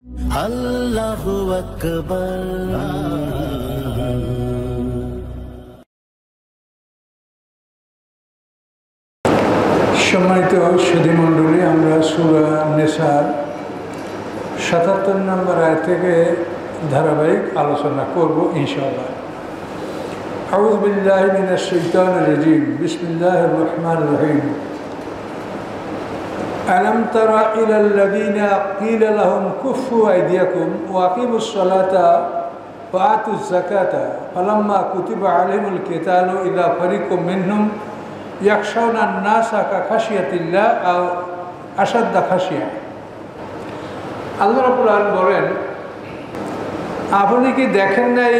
আল্লাহু আকবার। সম্মানিত সুধীমণ্ডলী, আমরা সূরা নিসার ৭৭ নম্বর আয়াত থেকে ধারাবাহিক আলোচনা করব ইনশাআল্লাহ। আউযু বিল্লাহি মিনাশ শাইতানির রাজীম। বিসমিল্লাহির রহমানির রহিম। আলাম তারা ইলাল্লাযীনা ক্বিলা লাহুম কুফফু আইদিয়াকুম ওয়া আকিমুস সালাতা ওয়া আতুজ যাকাতা ফালাম্মা কুতিবা আলাইহিমুল কিতালু ইযা ফারিকুম মিনহুম ইয়াখশাউনা আন-নাসা কাখাশিয়াতিল্লাহ আও আশাদ্দা খাশিয়া। আল্লাহ রাব্বুল আলামিন বলেন, আপনি কি দেখেন নাই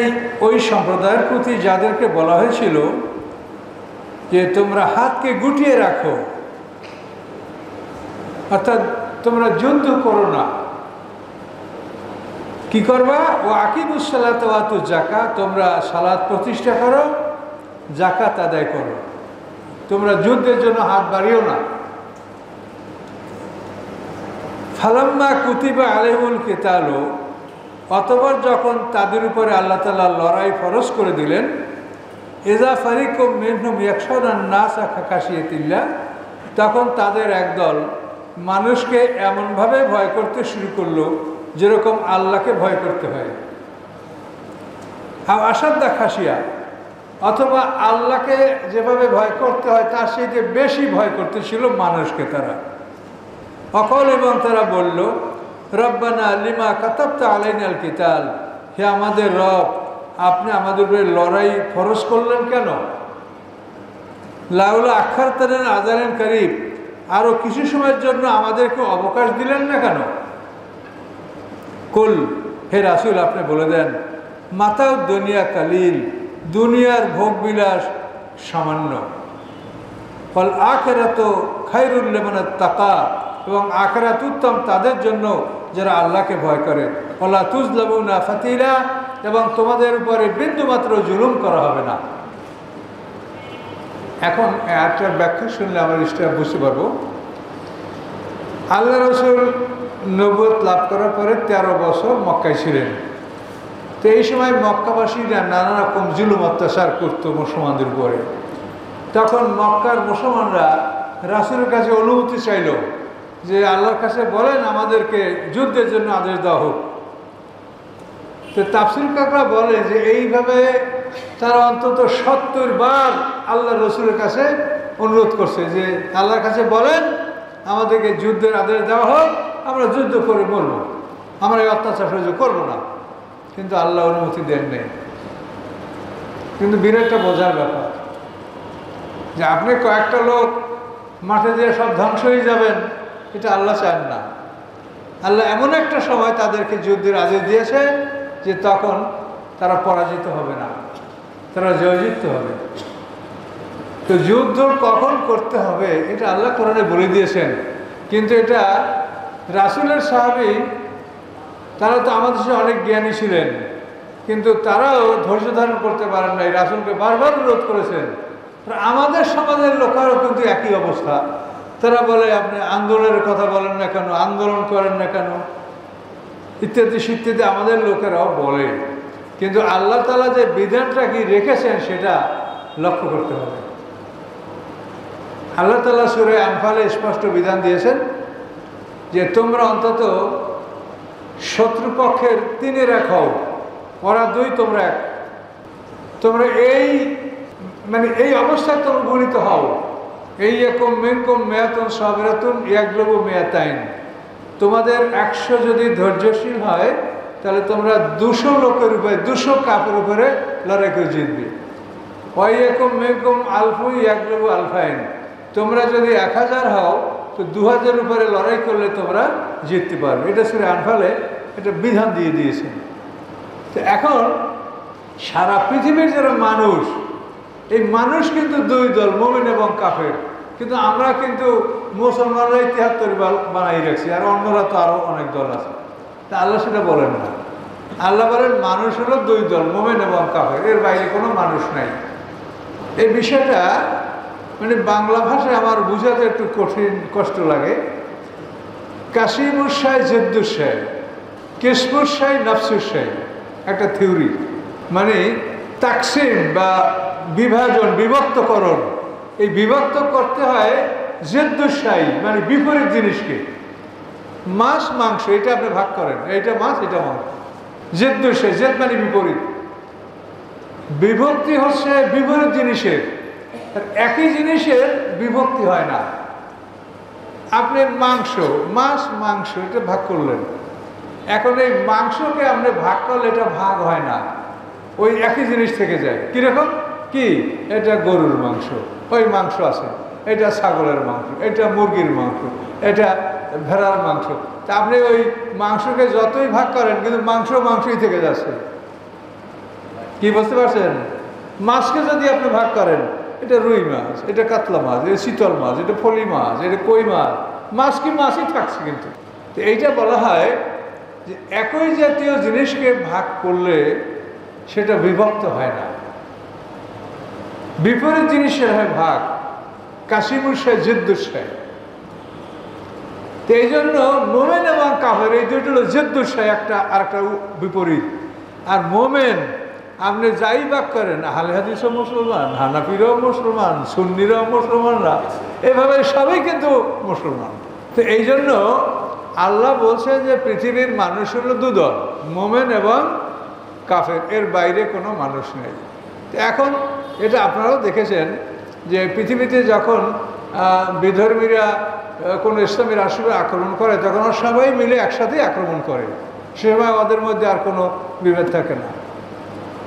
ওই সম্প্রদায়ের প্রতি যাদেরকে বলা হয়েছিল যে তোমরা হাতকে গুটিয়ে রাখো, অর্থাৎ তোমরা যুদ্ধ করো না, কি করবা? ও আকিমুস সালাত ওয়া আতুজ যাকাত, তোমরা সালাত প্রতিষ্ঠা করো, যাকাত আদায় করো, তোমরা যুদ্ধের জন্য হাত বাড়িও না। ফালাম্মা কুতিবা আলাইহিমুল কিতালু, অতঃপর যখন তাদের উপরে আল্লাহ তাআলা লড়াই ফরজ করে দিলেন, ইযা ফারিকুম মিনহুম ইয়াখশাউনা আন-নাসা কাখাশিয়াতিল্লাহ, তখন তাদের একদল মানুষকে এমনভাবে ভয় করতে শুরু করলো যেরকম আল্লাহকে ভয় করতে হয়। আও আশাদ্দা খাশিয়া, অথবা আল্লাহকে যেভাবে ভয় করতে হয় তার চাইতে বেশি ভয় করতেছিল মানুষকে তারা। অকল, এবং তারা বলল, রব্বানা লিমা কাতাবতা আলাইনাল কিতাল, হে আমাদের রব, আপনি আমাদের উপরে লড়াই ফরজ করলেন কেন? লাউলা আখারতানা আজালান করিব, আরও কিছু সময়ের জন্য আমাদেরকে অবকাশ দিলেন না কেন? কুল, হে রাসূল, আপনি বলে দেন, মাতাউ দুনিয়া কালিল, দুনিয়ার ভোগ বিলাস সামান্য, ফল আখিরাতু খায়রুল লিমান ইত্তাকা, এবং আখিরাত উত্তম তাদের জন্য যারা আল্লাহকে ভয় করে, ওয়ালা তুজলামুনা ফাতিলা, এবং তোমাদের উপরে বিন্দুমাত্র জুলুম করা হবে না। এখন একটা ব্যাখ্যা শুনলে আমরা নিশ্চয় বুঝতে পারবো। আল্লাহ রাসূল নবুয়ত লাভ করার পরে 13 বছর মক্কায় ছিলেন। তো এই সময় মক্কাবাসীরা নানা রকম জুলুম অত্যাচার করতো মুসলমানদের উপরে। তখন মক্কার মুসলমানরা রাসূলের কাছে অনুমতি চাইল যে আল্লাহর কাছে বলেন আমাদেরকে যুদ্ধের জন্য আদেশ দেওয়া হোক। তো তাফসীরকাররা বলে যে এইভাবে তারা অন্তত 70 বার আল্লাহ রসুলের কাছে অনুরোধ করছে যে আল্লাহর কাছে বলেন আমাদেরকে যুদ্ধের আদেশ দেওয়া হোক, আমরা যুদ্ধ করে মরব, আমরা এই অত্যাচার সহ্য করবো না। কিন্তু আল্লাহ অনুমতি দেন নেই। কিন্তু বিরাটটা বোঝার ব্যাপার যে আপনি কয়েকটা লোক মাঠে দিয়ে সব ধ্বংস হয়ে যাবেন, এটা আল্লাহ চান না। আল্লাহ এমন একটা সময় তাদেরকে যুদ্ধের আদেশ দিয়েছে যে তখন তারা পরাজিত হবে না, তারা জয়যুক্ত হবে। তো যুদ্ধ কখন করতে হবে এটা আল্লাহ কোরআনে বলে দিয়েছেন। কিন্তু এটা রাসূলের সাহাবী, তারা তো আমাদের সাথে অনেক জ্ঞানী ছিলেন, কিন্তু তারাও ধৈর্য ধারণ করতে পারেন নাই, রাসূলকে বারবার অনুরোধ করেছেন। আমাদের সমাজের লোকেরও কিন্তু একই অবস্থা। তারা বলে আপনি আন্দোলনের কথা বলেন না কেন, আন্দোলন করেন না কেন, ইত্যাদি ইত্যাদি আমাদের লোকেরাও বলে। কিন্তু আল্লাহ তাআলা যে বিধানটা কি রেখেছেন সেটা লক্ষ্য করতে হবে। আল্লাহ তাআলা সূরা আনফালে স্পষ্ট বিধান দিয়েছেন যে তোমরা অন্তত শত্রুপক্ষের 3 খাও, ওরা 2, তোমরা 1। তোমরা এই অবস্থায় তোমরা গণিত হও। এই একম মিনকুম মিয়াতুন সাবিরাতুন ইয়াগলিবু মিয়াতাইন, তোমাদের 100 যদি ধৈর্যশীল হয় তাহলে তোমরা 200 লোকের উপরে, 200 কাপের উপরে লড়াই করে জিতবে। ওয়াই একম মিনকুম আলফু ইয়াগলিবু আলফাইন, তোমরা যদি 1000 হও তো 2000 উপরে লড়াই করলে তোমরা জিততে পারবে। এটা সূরা আনফালে এটা বিধান দিয়ে দিয়েছেন। তো এখন সারা পৃথিবীর যারা মানুষ, এই মানুষ কিন্তু 2 দল, মুমিন এবং কাফের। কিন্তু আমরা কিন্তু মুসলমানরাই 73 বানাই রাখছি, আর অন্যরা তো আরও অনেক দল আছে। তা আল্লাহ সেটা বলেন না। আল্লাহ বলেন মানুষ হলো 2 দল, মুমিন এবং কাফের, এর বাইরে কোনো মানুষ নাই। এই বিষয়টা মানে বাংলা ভাষায় আমার বুঝাতে একটু কষ্ট লাগে। কাশিমুস শাহ জেদ্দুস শাহ কিসমুসাই নফসুসাই একটা থিওরি, মানে তাকসিম বা বিভাজন, বিভক্তকরণ। এই বিভক্ত করতে হয় জেদ্দুসাই, মানে বিপরীত জিনিসকে। মাছ মাংস এটা আপনি ভাগ করেন, এইটা মাছ এটা মাংস। জেদ্দুসাই, জেদ মানে বিপরীত, বিভক্তি হচ্ছে বিপরীত জিনিসের। একই জিনিসের বিভক্তি হয় না। আপনি মাংস, মাছ মাংস এটা ভাগ করলেন, এখন এই মাংসকে আপনি ভাগ করলে এটা ভাগ হয় না, ওই একই জিনিস থেকে যায়। কিরকম কি, এটা গরুর মাংস, ওই মাংস আছে, এটা ছাগলের মাংস, এটা মুরগির মাংস, এটা ভেড়ার মাংস। তা আপনি ওই মাংসকে যতই ভাগ করেন কিন্তু মাংসই থেকে যাচ্ছে। কি বুঝতে পারছেন? মাছকে যদি আপনি ভাগ করেন, এটা রুই মাছ, এটা কাতলা মাছ, এটা শীতল মাছ, এটা ফলি মাছ, এটা কই মাছ, মাছ কি মাছই থাকছে। কিন্তু এইটা বলা হয় যে একই জাতীয় জিনিসকে ভাগ করলে সেটা বিভক্ত হয় না, বিপরীত জিনিসের হয় ভাগ। কাশিমুসাই জেদ্দুসাই। তো এই জন্য মোমেন এবং কাফের এই দুটো হলো জেদ্দুসাই, একটা আর একটা বিপরীত। আর মোমেন আপনি যাই ভাগ করেন, আহলে হাদিসও মুসলমান, হানাফিরাও মুসলমান, সুন্নিরাও মুসলমানরা, এভাবে সবাই কিন্তু মুসলমান। তো এই জন্য আল্লাহ বলছেন যে পৃথিবীর মানুষ হলো দুদল, মোমেন এবং কাফের, এর বাইরে কোনো মানুষ নেই। এখন এটা আপনারাও দেখেছেন যে পৃথিবীতে যখন বিধর্মীরা কোনো ইসলামী রাষ্ট্রকে আক্রমণ করে, তখন সবাই মিলে একসাথেই আক্রমণ করে, সে সময় ওদের মধ্যে আর কোনো বিভেদ থাকে না।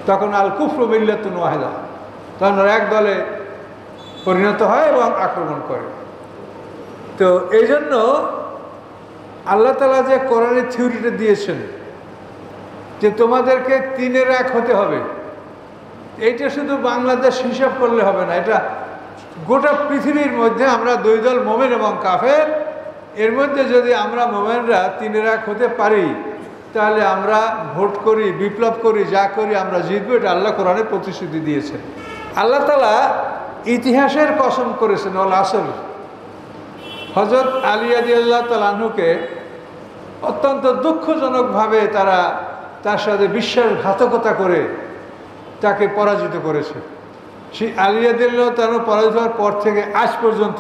তখন আল কুফরু মিল্লাতুন ওয়াহিদা, তখন এক দলে পরিণত হয় এবং আক্রমণ করে। তো এই জন্য আল্লাহ তাআলা যে কোরআনের থিওরিটা দিয়েছেন যে তোমাদেরকে 3-এর 1 হতে হবে, এইটা শুধু বাংলাদেশ হিসাব করলে হবে না, এটা গোটা পৃথিবীর মধ্যে আমরা 2 দল, মোমেন এবং কাফের। এর মধ্যে যদি আমরা মোমেনরা 3-এর 1 হতে পারি, তাহলে আমরা ভোট করি, বিপ্লব করি, যা করি আমরা জিতবো। এটা আল্লাহ কোরআনে প্রতিশ্রুতি দিয়েছেন। আল্লাহ তাআলা ইতিহাসের কসম করেছেন, ওয়াল আসর। হযরত আলী রাদিয়াল্লাহু তাআলা আনহুকে অত্যন্ত দুঃখজনকভাবে তার সাথে বিশ্বাসঘাতকতা করে তাকে পরাজিত করেছে। সেই আলী রাদিয়াল্লাহু তাআলা পরাজিত হওয়ার পর থেকে আজ পর্যন্ত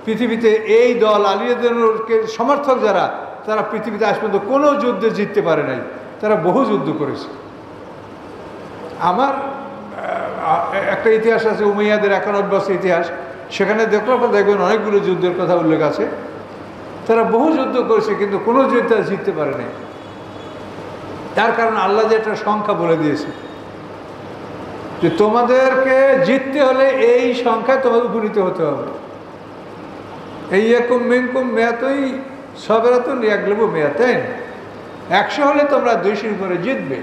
পৃথিবীতে এই দল আলী রাদিয়াল্লাহুকে সমর্থক যারা, তারা পৃথিবীতে আজ পর্যন্ত কোনো যুদ্ধে জিততে পারে নাই। তারা বহু যুদ্ধ করেছে। আমার একটা ইতিহাস আছে, উমাইয়াদের 91 বছর ইতিহাস, সেখানে দেখবেন অনেকগুলো যুদ্ধের কথা উল্লেখ আছে। তারা বহু যুদ্ধ করেছে কিন্তু কোনো যুদ্ধে জিততে পারে নাই। তার কারণ আল্লাহ যে একটা সংখ্যা বলে দিয়েছে যে তোমাদেরকে জিততে হলে এই সংখ্যায় তোমাদের উপনীত হতে হবে। এই ইয়াকুম মিনকুম মিয়াতুই সাবিরাতুন ইয়াগলিবু মিয়াতাইন, 100 হলে তোমরা 200-এর উপরে জিতবে।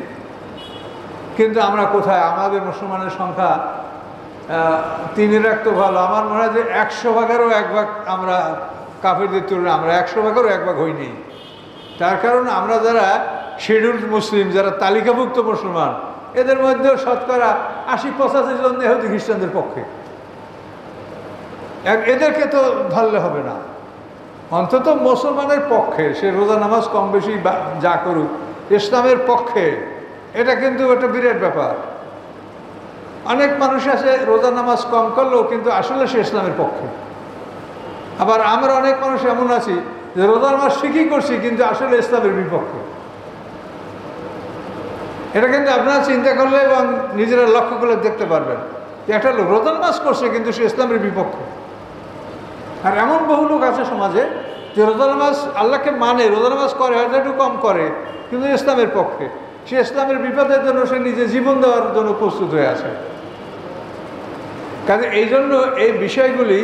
কিন্তু আমরা কোথায়, আমাদের মুসলমানের সংখ্যা 3-এর 1 তো ভালো, আমার মনে হয় যে 100 ভাগেরও 1 ভাগ আমরা কাফেরদের তুলনায় আমরা 100 ভাগেরও 1 ভাগ হইনি। তার কারণ আমরা যারা শিডিউলড মুসলিম, যারা তালিকাভুক্ত মুসলমান, এদের মধ্যেও শতকরা 80-85 জন ইহুদি খ্রিস্টানদের পক্ষে। এদেরকে তো ধরলে হবে না, অন্তত মুসলমানের পক্ষে সে রোজা নামাজ কম বেশি যা করুক, ইসলামের পক্ষে, এটা কিন্তু একটা বিরাট ব্যাপার। অনেক মানুষ আছে রোজা নামাজ কম করলেও কিন্তু আসলে সে ইসলামের পক্ষে। আবার আমরা অনেক মানুষ এমন আছি যে রোজা নামাজ ঠিকই করছি কিন্তু আসলে ইসলামের বিপক্ষে। এটা কিন্তু আপনারা চিন্তা করলে এবং নিজেরা লক্ষ্য করলে দেখতে পারবেন যে একটা লোক রোজা নামাজ করছে কিন্তু সে ইসলামের বিপক্ষে। আর এমন বহু লোক আছে সমাজে যে রোজা নামাজ আল্লাহকে মানে, রোজা নামাজ করে, হয়তো একটু কম করে, কিন্তু ইসলামের পক্ষে। সে ইসলামের বিপদের জন্য সে নিজে জীবন দেওয়ার জন্য প্রস্তুত হয়ে আছে। কাজে এই জন্য এই বিষয়গুলি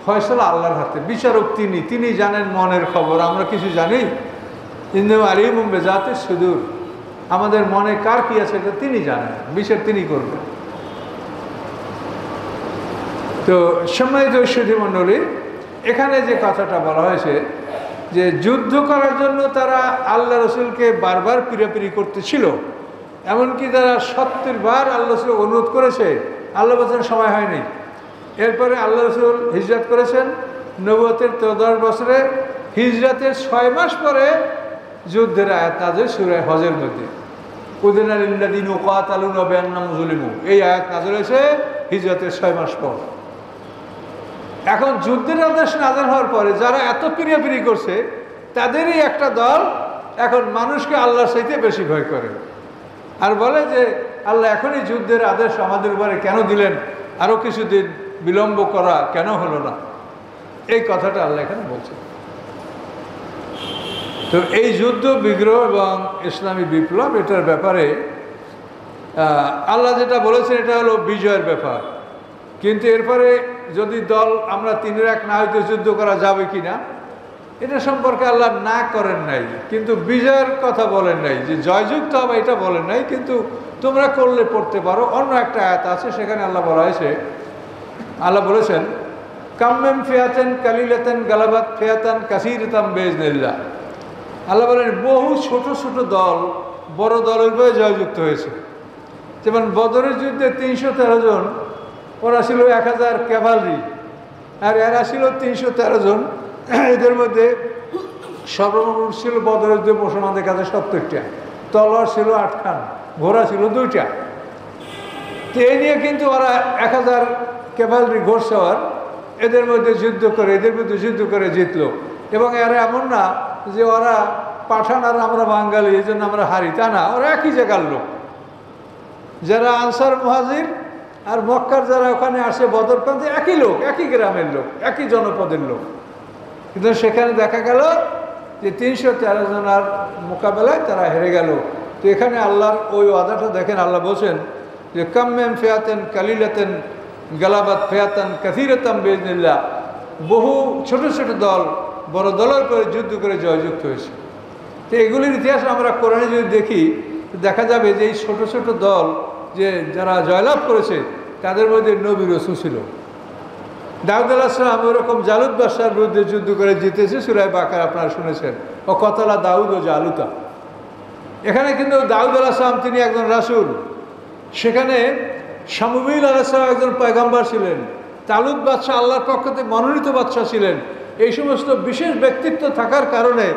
ফয়সালা আল্লাহর হাতে, বিচারক তিনি জানেন মনের খবর, আমরা কিছু জানি। ইন্নাহু আলিমুম বিযাতিস সুদূর, আমাদের মনে কার কি আছে এটা তিনি জানেন, বিচার তিনি করবেন। তো সম্মানিত সুধী মণ্ডলী, এখানে যে কথাটা বলা হয়েছে যে যুদ্ধ করার জন্য তারা আল্লাহ রসুলকে বারবার পিড়াপিড়ি করতেছিল, এমনকি তারা 70 বার আল্লাহ রসুল অনুরোধ করেছে, আল্লাহ বলছেন সময় হয়নি। এরপরে আল্লাহ রসুল হিজরত করেছেন নবুয়তের 13 বছরে, হিজরতের 6 মাস পরে যুদ্ধের আয়াত নাযিল সূরা হজের মধ্যে, উযিনা লিল্লাযীনা ইউকাতালুনা বিআন্নাহুম যুলিমু। এই আয়াত নাযিল হয়েছে হিজরতের 6 মাস পর। এখন যুদ্ধের আদেশ নাযিল হওয়ার পরে যারা এত পিরিয়াপিরি করছে তাদেরই একটা দল এখন মানুষকে আল্লাহর চাইতে বেশি ভয় করে আর বলে যে আল্লাহ এখনই যুদ্ধের আদেশ আমাদের উপরে কেন দিলেন, আরও কিছুদিন বিলম্ব করা কেন হলো না? এই কথাটা আল্লাহ এখানে বলছেন। তো এই যুদ্ধ বিগ্রহ এবং ইসলামী বিপ্লব এটার ব্যাপারে আল্লাহ যেটা বলেছেন এটা হলো বিজয়ের ব্যাপার। কিন্তু এরপরে যদি দল আমরা 3-1 না হইতে যুদ্ধ করা যাবে কি না এটা সম্পর্কে আল্লাহ না করেন নাই, কিন্তু বিজয়ের কথা বলেন নাই, যে জয়যুক্ত হবে এটা বলেন নাই, কিন্তু তোমরা করলে পড়তে পারো। অন্য একটা আয়াত আছে সেখানে আল্লাহ বলা হয়েছে, আল্লাহ বলেছেন কাম্মেম ফিয়াতেন কালিলাতেন গালাবাত ফিয়াতান কাসীরাতাম বিইজনিল্লাহ। আল্লাহ বলেন বহু ছোট ছোট দল বড় দলের উপরে জয়যুক্ত হয়েছে। যেমন বদরের যুদ্ধে 313 জন, ওরা ছিল 1000 ক্যাভালরি, আর এরা ছিল 313 জন। এদের মধ্যে সর্বমোট ছিল বদরের যুদ্ধে মুসলমানদের কাছে 70টা, তলোয়ার ছিল 8 খান, ঘোড়া ছিল 2টা। তো এই নিয়ে কিন্তু ওরা 1000 ক্যাভালরি ঘোড়সওয়ার এদের মধ্যে যুদ্ধ করে জিতলো। এবং এরা এমন না যে ওরা পাঠান আর আমরা বাঙালি এই জন্য আমরা হারি, তা না, ওরা একই জায়গার লোক। যারা আনসার মুহাজির আর মক্কার যারা ওখানে আসে বদরপ্রান্তে একই লোক, একই গ্রামের লোক, একই জনপদের লোক। কিন্তু সেখানে দেখা গেল যে 313 জনের মোকাবেলায় তারা হেরে গেল। তো এখানে আল্লাহর ওই ওয়াদাটা দেখেন, আল্লাহ বলছেন যে কাম্মেম ফিয়াতেন কালিলাতেন গালাবাত ফিয়াতান কাসীরাতাম বিইজনিল্লাহ। বহু ছোট ছোট দল বড় দলের পরে যুদ্ধ করে জয়যুক্ত হয়েছে। তো এগুলির ইতিহাস আমরা কোরআনে যদি দেখি দেখা যাবে যে এই ছোট ছোট দল যে যারা জয়লাভ করেছে তাদের মধ্যে নবী রাসূল ছিল। দাউদ আলাইহিস সালাম ওরকম জালুত বাদশার বিরুদ্ধে যুদ্ধ করে জিতেছে, সূরা বাকারা আপনারা শুনেছেন, ও কতলা দাউদ ও জালুতা। এখানে কিন্তু দাউদ আলাইহিস সালাম তিনি একজন রাসূল, সেখানে শামুইল আলাইহিস সালাম একজন পয়গম্বর ছিলেন, তালুত বাদশাহ আল্লাহর পক্ষ থেকে মনোনীত বাদশাহ ছিলেন। এই সমস্ত বিশেষ ব্যক্তিত্ব থাকার কারণে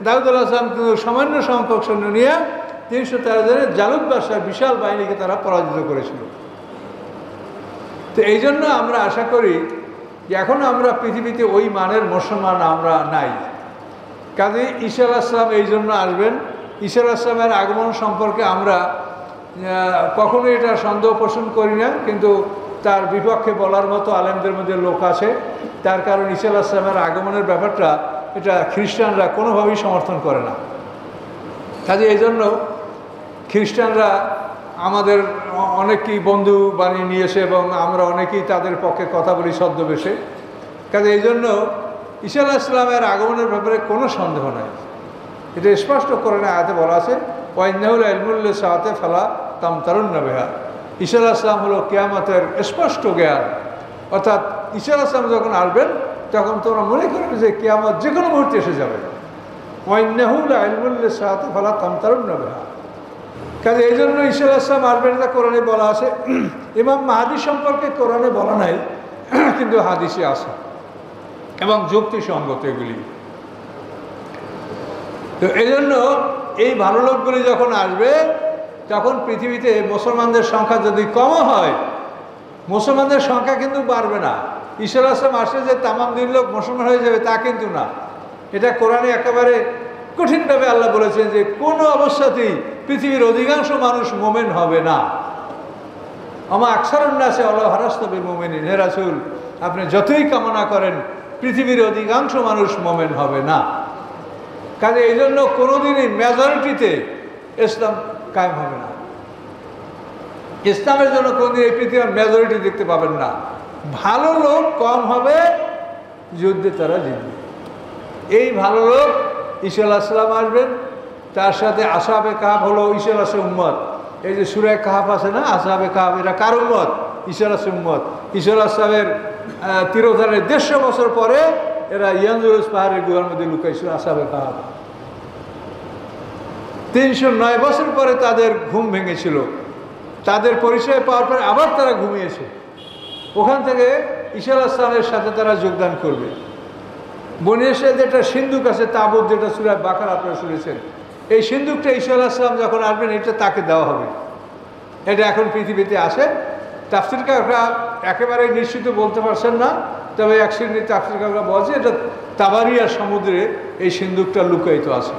দাউদ আলাইহিস সালাম কিন্তু সামান্য সংখ্যক সৈন্য নিয়ে 313 জনের জালুত বাদশার বিশাল বাহিনীকে তারা পরাজিত করেছিল। তো এই জন্য আমরা আশা করি যে এখন আমরা পৃথিবীতে ওই মানের মুসলমান আমরা নাই। কাজে ঈসা আলাইহিস সালাম এই জন্য আসবেন। ঈসা আলাইহিস সালামের আগমন সম্পর্কে আমরা কখনোই এটা সন্দেহ পোষণ করি না, কিন্তু তার বিপক্ষে বলার মতো আলেমদের মধ্যে লোক আছে। তার কারণ ঈসা আলাইহিস সালামের আগমনের ব্যাপারটা এটা খ্রিস্টানরা কোনোভাবেই সমর্থন করে না। কাজে এই জন্য খ্রিস্টানরা আমাদের অনেকেই বন্ধু বানিয়ে নিয়েছে এবং আমরা অনেকেই তাদের পক্ষে কথা বলি ছদ্মবেশে। কাজে এই জন্য ঈসা আলাইহিস সালামের আগমনের ব্যাপারে কোনো সন্দেহ নাই, এটা স্পষ্ট করে না আয়াতে বলা আছে ওয়াইন্নাহুল ইলমুল লিসাআতি ফালা তামতারুন্না বিহা। ঈসা আলাইহিস সালাম হলো কিয়ামতের স্পষ্ট জ্ঞান, অর্থাৎ ঈসা আলাইহিস সালাম যখন আসবেন তখন তোমরা মনে করবে যে কিয়ামত যে কোনো মুহূর্তে এসে যাবে। ওয়াইন্নাহুল ইলমুল লিসাআতি ফালা তামতারুন্না বিহা। কাজে এই জন্য ঈসা আলাইহিস সালাম আসবেন, এটা কোরআনে বলা আছে। ইমাম মাহদী সম্পর্কে কোরআনে বলা নাই, কিন্তু হাদিসে আছে এবং যুক্তিসঙ্গত এগুলি। তো এই জন্য এই ভালো লোকগুলি যখন আসবে তখন পৃথিবীতে মুসলমানদের সংখ্যা যদি কম হয়, মুসলমানদের সংখ্যা কিন্তু বাড়বে না। ঈসা আলাইহিস সালাম আসলে যে তামাম দিন লোক মুসলমান হয়ে যাবে তা কিন্তু না। এটা কোরআনে একেবারে কঠিনভাবে আল্লাহ বলেছেন যে কোনো অবস্থাতেই পৃথিবীর অধিকাংশ মানুষ মোমেন হবে না। আমা আকসারুন নাসি আল্লাহ হারাস্তা বিল মুমিনিন। হে রাসূল, আপনি যতই কামনা করেন পৃথিবীর অধিকাংশ মানুষ মোমেন হবে না। কাজে এই জন্য কোনোদিনই মেজরিটিতে ইসলাম কায়েম হবে না। ইসলামের জন্য কোনোদিন এই পৃথিবীর মেজরিটি দেখতে পাবেন না। ভালো লোক কম হবে, যুদ্ধে তারা জিতবে। এই ভালো লোক ঈসা আলাইহিস সালাম আসবেন, তার সাথে আসহাবে কাহফ হলো ঈসা আলাইহিস সালামের উম্মত। এই যে সূরা কাহফ আছে না, আসহাবে কাহফ, এরা কার উম্মত? ঈসা আলাইহিস সালামের উম্মত। ঈসা আলাইহিস সালামের তিরোধানের 150 বছর পরে এরা ইয়ানজুরুস পাহাড়ের গুহার মধ্যে লুকাইছিল আসহাবে কাহফ। 309 বছর পরে তাদের ঘুম ভেঙেছিল, তাদের পরিচয় পাওয়ার পরে আবার তারা ঘুমিয়েছে। ওখান থেকে ঈসা আলাইহিস সালামের সাথে তারা যোগদান করবে। বনি ইসরায়েলের একটা সিন্দুক আছে, তাবুত, যেটা সূরা বাকারা আপনারা শুনেছেন। এই সিন্দুকটা ঈসা আলাইহিস সালাম যখন আসবেন এটা তাকে দেওয়া হবে। এটা এখন পৃথিবীতে আসে। তাফসীরকাররা একেবারে নিশ্চিত বলতে পারছেন না, তবে এক শ্রেণীর তাফসীরকাররা বলছে এটা তাবারিয়া সমুদ্রে এই সিন্দুকটা লুকায়িত আছে।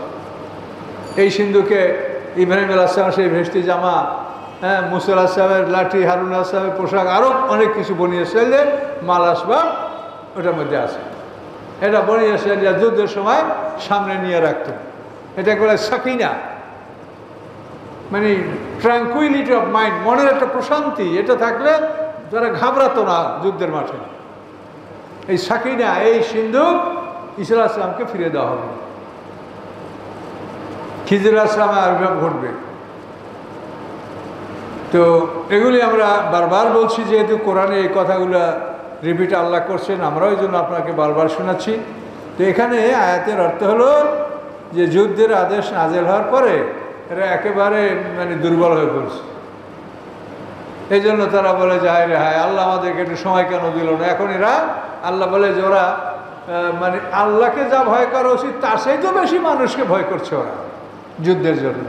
এই সিন্দুকে ইব্রাহিম আলাইহিস সালাম সেই ভেস্তি জামা, হ্যাঁ, মুসা আলাইহিস সালামের লাঠি, হারুন আলাইহিস সালামের পোশাক, আরও অনেক কিছু বনি ইসরায়েলের মাল আসবাব ওটার মধ্যে আছে। এটা বনি ইসরায়েলরা যুদ্ধের সময় সামনে নিয়ে রাখত। এটা বলে সাকিনা, মানে ট্রাঙ্কুইলিটি অফ মাইন্ড, মনের একটা প্রশান্তি। এটা থাকলে যারা ঘাবড়াতো না যুদ্ধের মাঠে। এই সাকিনা, এই সিন্ধুক ঈসা আলাইহিস সালামকে ফিরে দেওয়া হবে। খিজির আলাইহিস সালামের আবির্ভাব ঘটবে। তো এগুলি আমরা বারবার বলছি, যেহেতু কোরআনে এই কথাগুলো রিপিট আল্লাহ করছেন, আমরাও এই জন্য আপনাকে বারবার শোনাচ্ছি। তো এখানে আয়াতের অর্থ হলো যে যুদ্ধের আদেশ নাজেল হওয়ার পরে এরা একেবারে মানে দুর্বল হয়ে পড়ছে। এই জন্য তারা বলে যে হায় রে হায়, আল্লাহ আমাদেরকে একটু সময় কেন দিল না। এখন এরা আল্লাহ বলে যে ওরা মানে আল্লাহকে যা ভয় করা উচিত তার চাইতেও বেশি মানুষকে ভয় করছে ওরা যুদ্ধের জন্য।